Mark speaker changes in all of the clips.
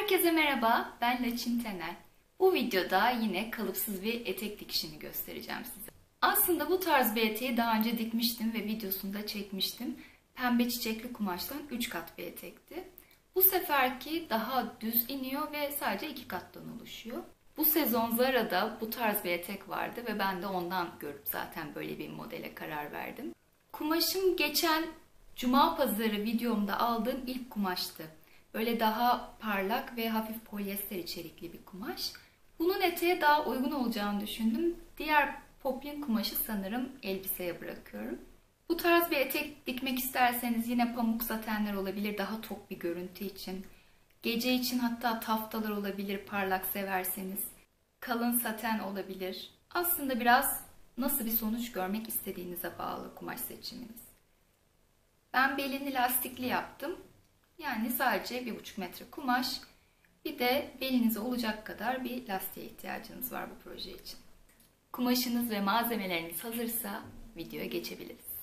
Speaker 1: Herkese merhaba, ben Laçin Tenel. Bu videoda yine kalıpsız bir etek dikişini göstereceğim size. Aslında bu tarz bir eteği daha önce dikmiştim ve videosunu da çekmiştim. Pembe çiçekli kumaştan 3 kat bir etekti. Bu seferki daha düz iniyor ve sadece 2 kattan oluşuyor. Bu sezon Zara'da bu tarz bir etek vardı ve ben de ondan görüp zaten böyle bir modele karar verdim. Kumaşım geçen Cuma pazarı videomda aldığım ilk kumaştı. Böyle daha parlak ve hafif polyester içerikli bir kumaş. Bunun eteğe daha uygun olacağını düşündüm. Diğer poplin kumaşı sanırım elbiseye bırakıyorum. Bu tarz bir etek dikmek isterseniz yine pamuk satenler olabilir daha tok bir görüntü için. Gece için hatta taftalar olabilir parlak severseniz. Kalın saten olabilir. Aslında biraz nasıl bir sonuç görmek istediğinize bağlı kumaş seçiminiz. Ben belini lastikli yaptım. Yani sadece 1,5 metre kumaş. Bir de belinize olacak kadar bir lastiğe ihtiyacınız var bu proje için. Kumaşınız ve malzemeleriniz hazırsa videoya geçebiliriz.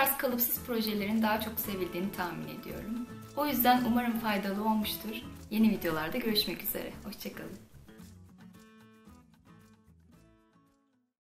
Speaker 1: tarz kalıpsız projelerin daha çok sevildiğini tahmin ediyorum. O yüzden umarım faydalı olmuştur. Yeni videolarda görüşmek üzere. Hoşça kalın.